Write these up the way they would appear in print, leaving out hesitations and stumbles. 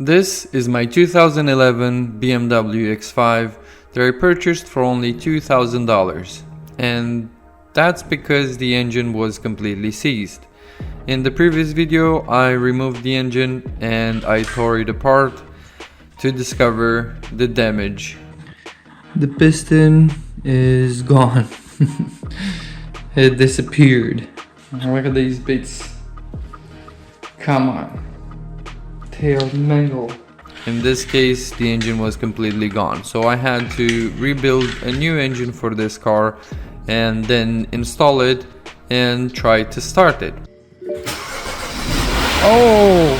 This is my 2011 BMW X5 that I purchased for only $2,000, and that's because the engine was completely seized. In the previous video I removed the engine and I tore it apart to discover the damage. The piston is gone. It disappeared. Look at these bits. Come on. They are mangled. In this case, the engine was completely gone, so I had to rebuild a new engine for this car and then install it and try to start it. Oh!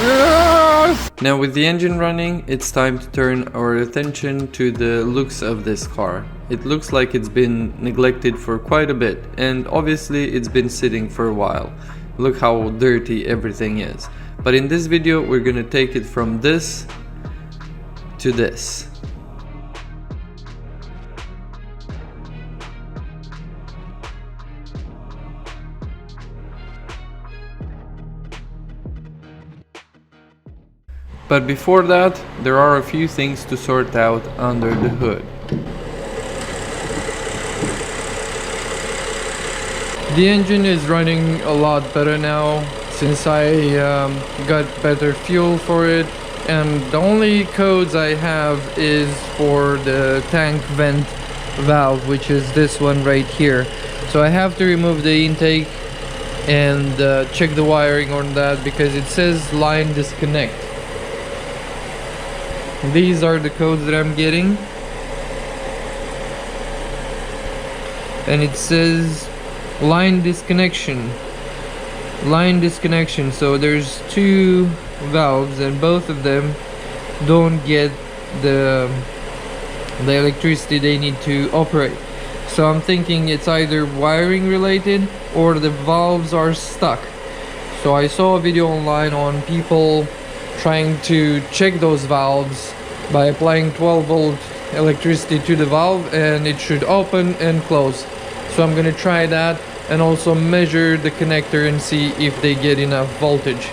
Yes! Now with the engine running, it's time to turn our attention to the looks of this car. It looks like it's been neglected for quite a bit, and obviously it's been sitting for a while. Look how dirty everything is. But in this video we're gonna take it from this to this. But before that, there are a few things to sort out under the hood. The engine is running a lot better now since I got better fuel for it, and the only codes I have is for the tank vent valve, which is this one right here. So I have to remove the intake and check the wiring on that because it says line disconnect. These are the codes that I'm getting, and it says line disconnection. So there's two valves and both of them don't get the electricity they need to operate. So I'm thinking it's either wiring related or the valves are stuck. So I saw a video online on people trying to check those valves by applying 12-volt electricity to the valve, and it should open and close. So I'm gonna try that and also measure the connector and see if they get enough voltage.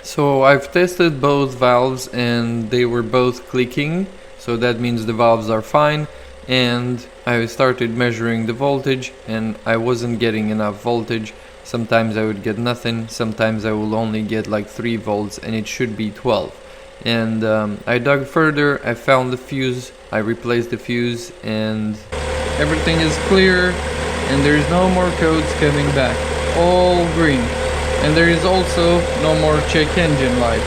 So I've tested both valves and they were both clicking, so that means the valves are fine, and I started measuring the voltage and I wasn't getting enough voltage. Sometimes I would get nothing, sometimes I will only get like 3 volts and it should be 12. And I dug further, I found the fuse, I replaced the fuse, and everything is clear and there's no more codes coming back. All green. And there is also no more check engine light.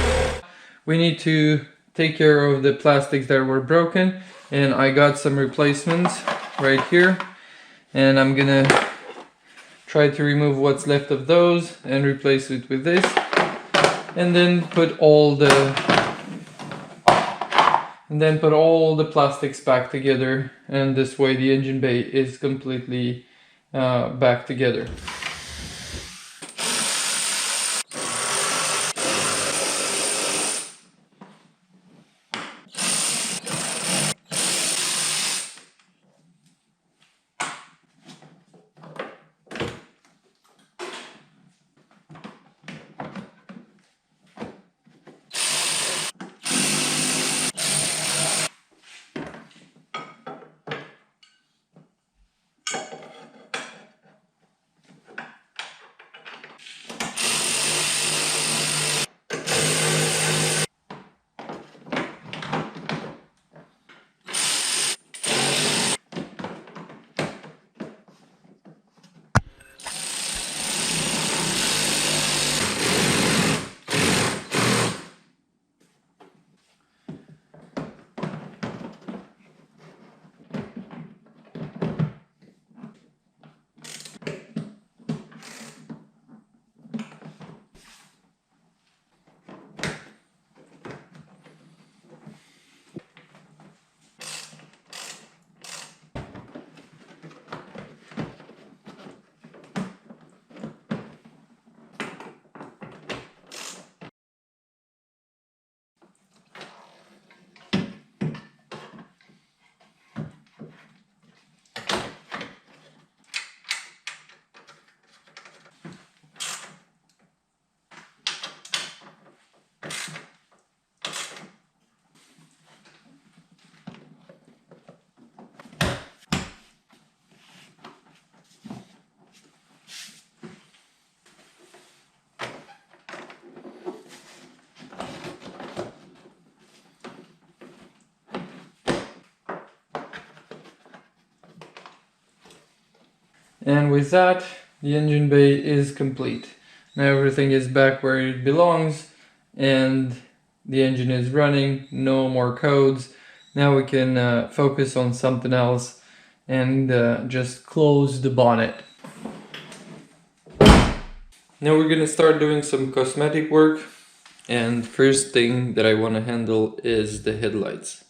We need to take care of the plastics that were broken, and I got some replacements right here, and I'm gonna try to remove what's left of those and replace it with this, and then put all the plastics back together, and this way the engine bay is completely back together. And with that, the engine bay is complete. Now everything is back where it belongs and the engine is running, no more codes. Now we can focus on something else and just close the bonnet. Now we're gonna start doing some cosmetic work, and first thing that I want to handle is the headlights.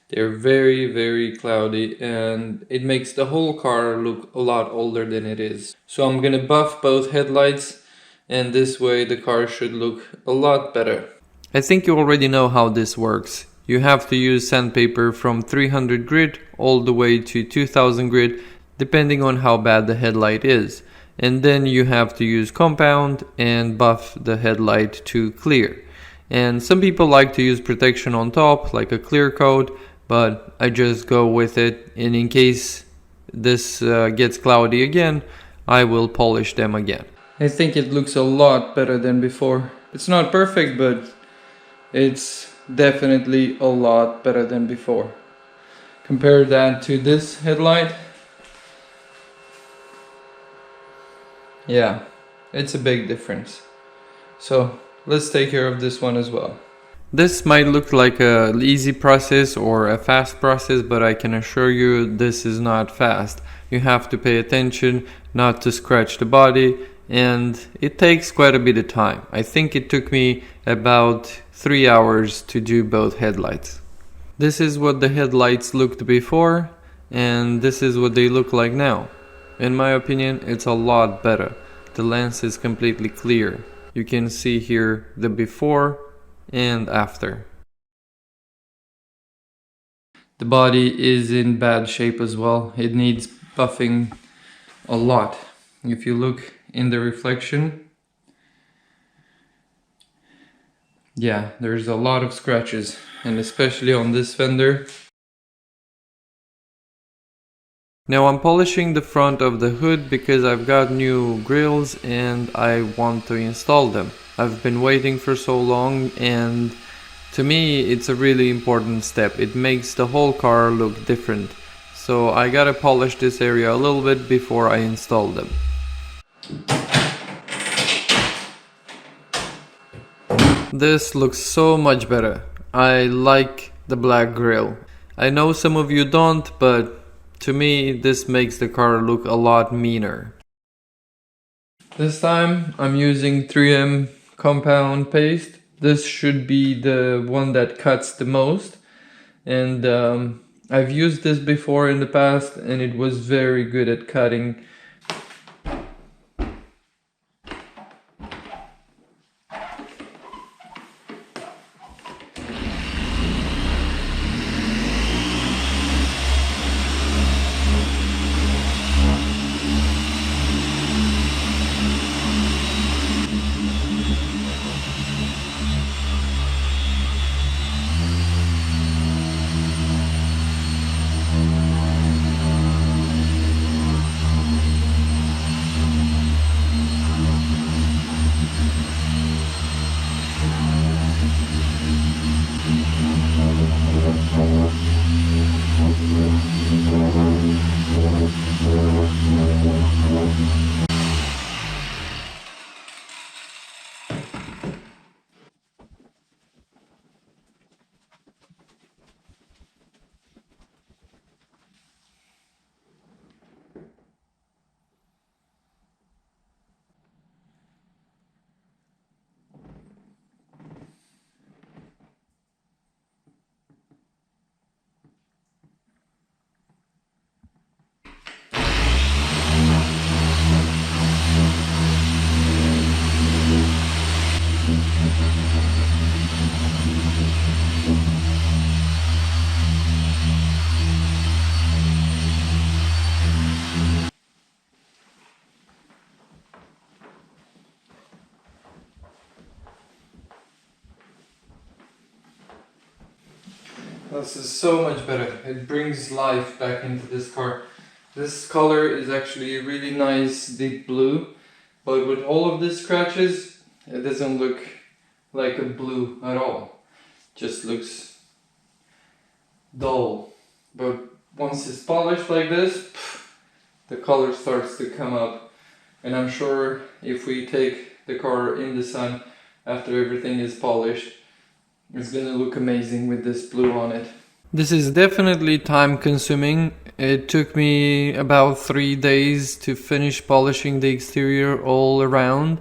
They're very cloudy and it makes the whole car look a lot older than it is. So I'm gonna buff both headlights, and this way the car should look a lot better. I think you already know how this works. You have to use sandpaper from 300 grit all the way to 2000 grit, depending on how bad the headlight is. And then you have to use compound and buff the headlight to clear. And some people like to use protection on top, like a clear coat, but I just go with it, and in case this gets cloudy again, I will polish them again. I think it looks a lot better than before. It's not perfect, but it's definitely a lot better than before. Compare that to this headlight. Yeah, it's a big difference. So let's take care of this one as well. This might look like an easy process or a fast process, but I can assure you this is not fast. You have to pay attention not to scratch the body, and it takes quite a bit of time. I think it took me about 3 hours to do both headlights. This is what the headlights looked before, and this is what they look like now. In my opinion, it's a lot better. The lens is completely clear. You can see here the before and after. The body is in bad shape as well. It needs buffing a lot. If you look in the reflection, yeah, there's a lot of scratches, and especially on this fender. Now I'm polishing the front of the hood because I've got new grills and I want to install them. I've been waiting for so long, and to me it's a really important step. It makes the whole car look different. So I gotta polish this area a little bit before I install them. This looks so much better. I like the black grille. I know some of you don't, but to me this makes the car look a lot meaner. This time I'm using 3M compound paste. This should be the one that cuts the most, and I've used this before in the past and it was very good at cutting. This is so much better. It brings life back into this car. This color is actually a really nice deep blue, but with all of these scratches, it doesn't look like a blue at all. It just looks dull. But once it's polished like this, the color starts to come up, and I'm sure if we take the car in the sun after everything is polished, it's gonna look amazing with this blue on it. This is definitely time consuming. It took me about 3 days to finish polishing the exterior all around,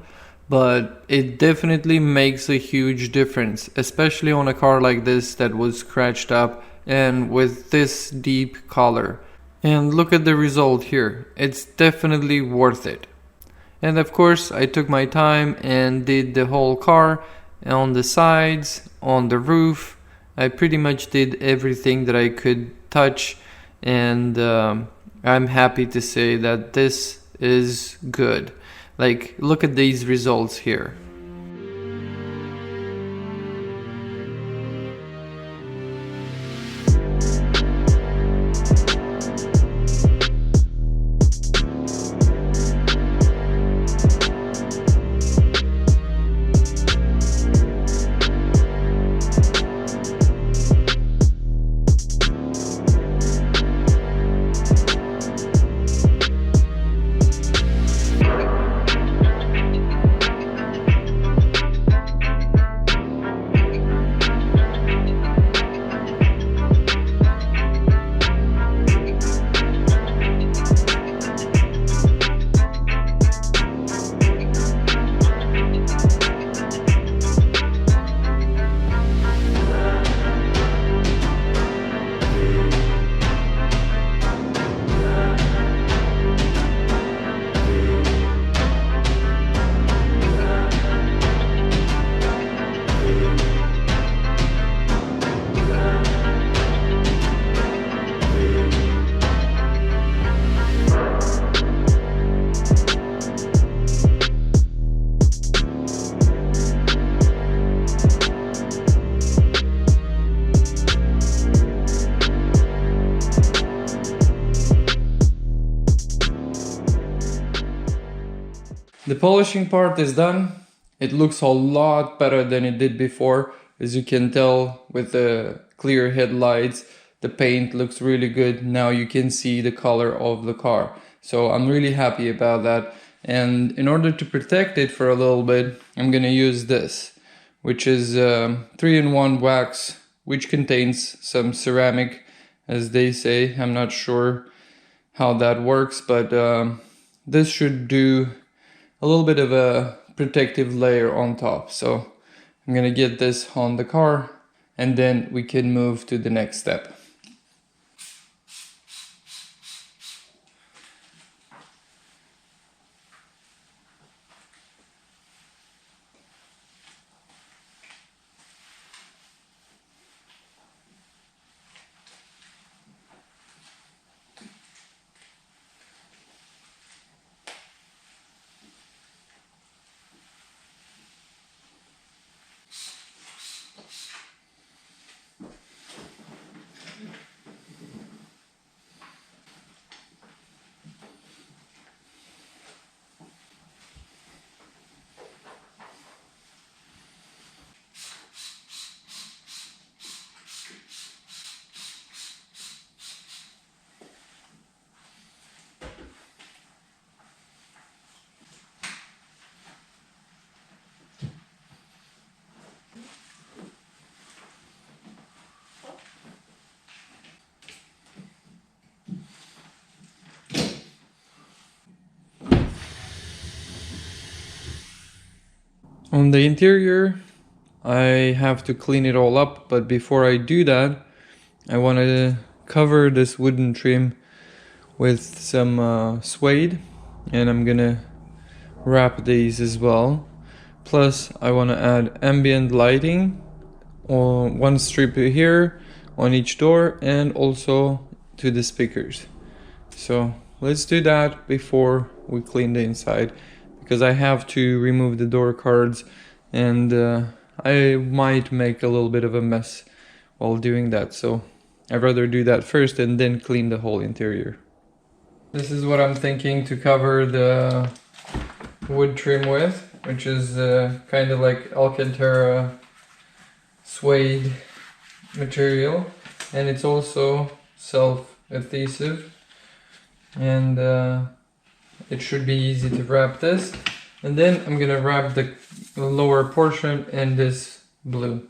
but it definitely makes a huge difference, especially on a car like this that was scratched up and with this deep color. And look at the result here. It's definitely worth it. And of course I took my time and did the whole car, on the sides, on the roof. I pretty much did everything that I could touch, and I'm happy to say that this is good. Like, look at these results here. The polishing part is done. It looks a lot better than it did before. As you can tell with the clear headlights, the paint looks really good. Now you can see the color of the car. So I'm really happy about that. And in order to protect it for a little bit, I'm gonna use this, which is 3-in-1 wax, which contains some ceramic, as they say. I'm not sure how that works, but this should do a little bit of a protective layer on top. So I'm gonna get this on the car, and then we can move to the next step. On the interior, I have to clean it all up, but before I do that, I want to cover this wooden trim with some suede, and I'm gonna wrap these as well. Plus, I want to add ambient lighting on one strip here on each door, and also to the speakers. So let's do that before we clean the inside, because I have to remove the door cards, and I might make a little bit of a mess while doing that. So I'd rather do that first and then clean the whole interior. This is what I'm thinking to cover the wood trim with, which is kind of like Alcantara suede material, and it's also self-adhesive. and it should be easy to wrap this. And then I'm gonna wrap the lower portion in this blue,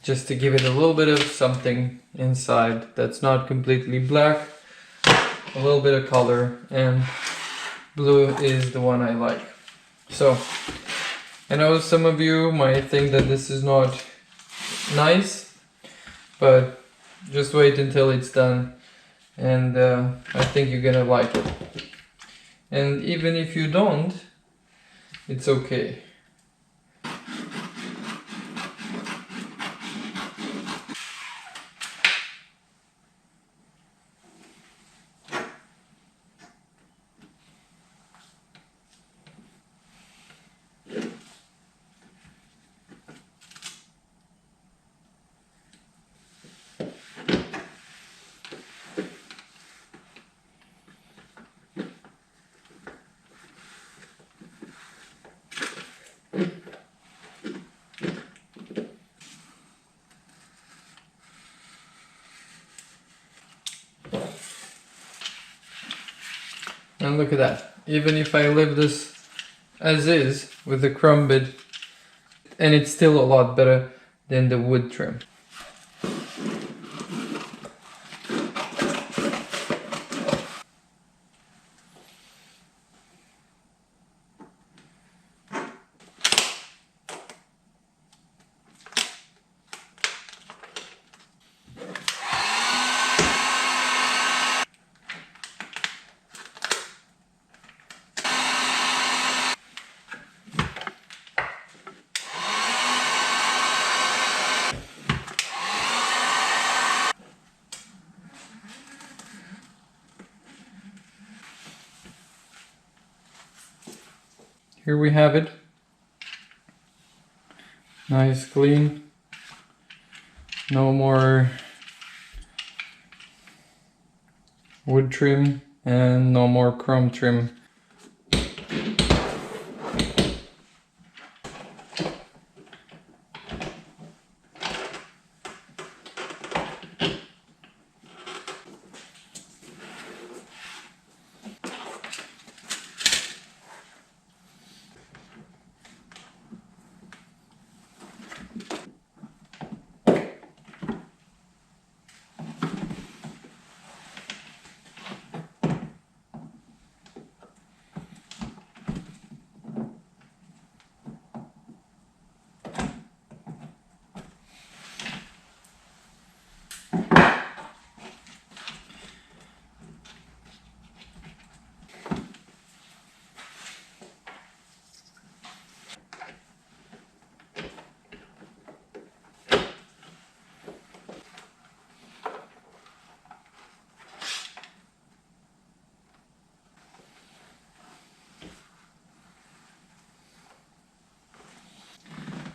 just to give it a little bit of something inside that's not completely black, a little bit of color, and blue is the one I like. So I know some of you might think that this is not nice, but just wait until it's done, and I think you're gonna like it. And even if you don't, it's okay. And look at that. Even if I leave this as is with the chrome bit, and it's still a lot better than the wood trim. Here we have it. Nice, clean. No more wood trim and no more chrome trim.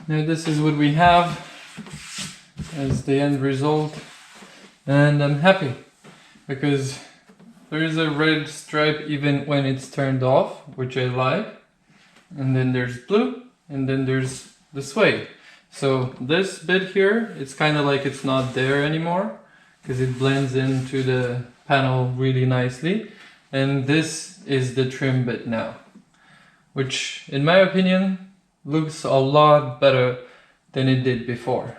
Now this is what we have as the end result, and I'm happy because there is a red stripe even when it's turned off, which I like, and then there's blue, and then there's the suede. So this bit here, it's kind of like it's not there anymore because it blends into the panel really nicely, and this is the trim bit now, which in my opinion looks a lot better than it did before.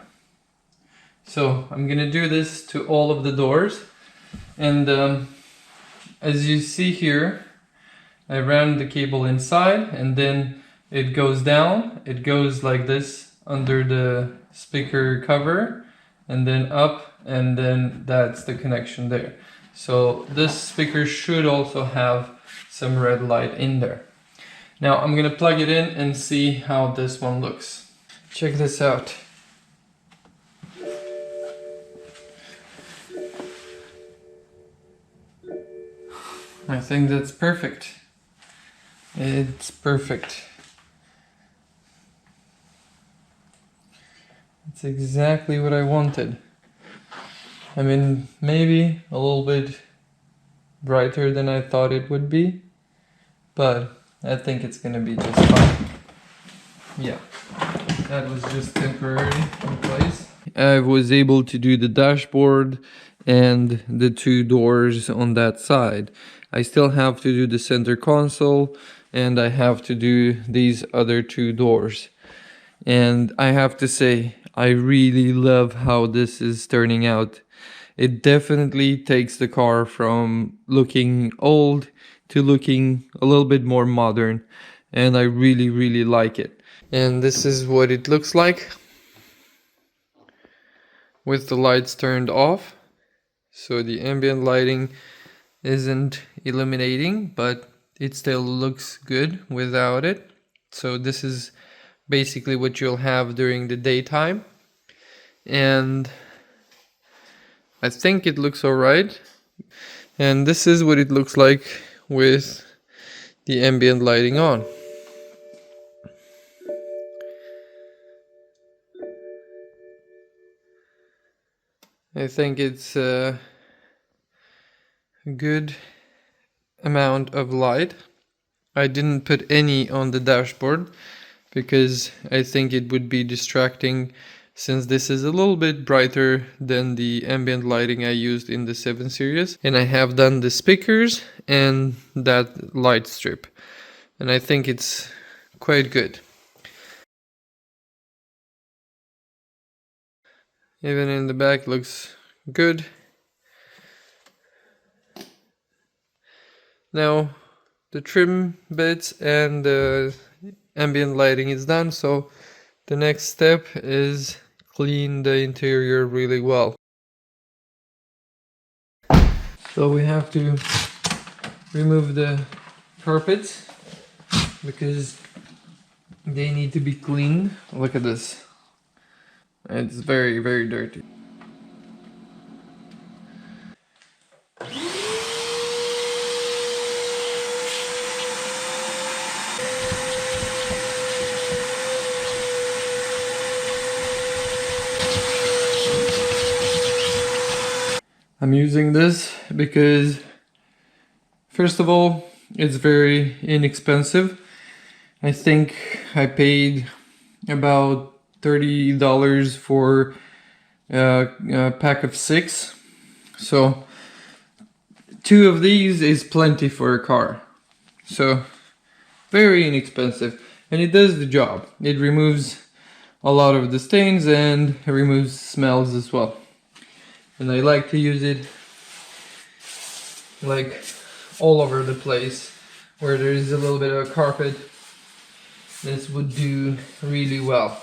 So I'm gonna do this to all of the doors, and as you see here, I ran the cable inside, and then it goes down, it goes like this under the speaker cover, and then up, and then that's the connection there. So this speaker should also have some red light in there. Now I'm gonna plug it in and see how this one looks. Check this out. I think that's perfect. It's perfect. It's exactly what I wanted. I mean, maybe a little bit brighter than I thought it would be, but I think it's gonna be just fine. Yeah, that was just temporary in place. I was able to do the dashboard and the two doors on that side. I still have to do the center console, and I have to do these other two doors. And I have to say, I really love how this is turning out. It definitely takes the car from looking old to looking a little bit more modern, and I really like it. And this is what it looks like with the lights turned off. So the ambient lighting isn't illuminating, but it still looks good without it. So this is basically what you'll have during the daytime, and I think it looks alright. And this is what it looks like with the ambient lighting on. I think it's a good amount of light. I didn't put any on the dashboard because I think it would be distracting, since this is a little bit brighter than the ambient lighting I used in the 7 Series. And I have done the speakers and that light strip, and I think it's quite good. Even in the back looks good. Now the trim bits and the ambient lighting is done, so the next step is clean the interior really well. So we have to remove the carpets because they need to be cleaned. Look at this. It's very dirty. I'm using this because, first of all, it's very inexpensive. I think I paid about $30 for a pack of 6. So 2 of these is plenty for a car. So very inexpensive, and it does the job. It removes a lot of the stains and it removes smells as well. And I like to use it like all over the place where there is a little bit of a carpet. This would do really well.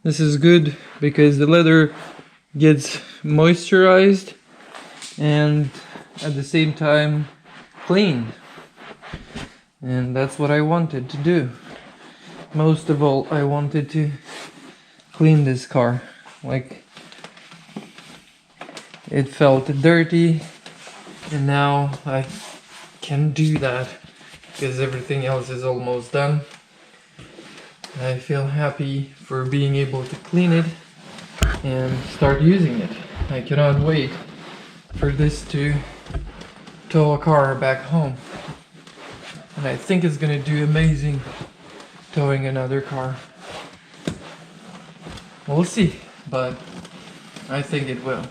This is good because the leather gets moisturized and at the same time clean. And that's what I wanted to do. Most of all, I wanted to clean this car. Like, it felt dirty, and now I can do that because everything else is almost done. I feel happy for being able to clean it and start using it. I cannot wait for this to tow a car back home. And I think it's gonna do amazing towing another car. We'll see, but I think it will.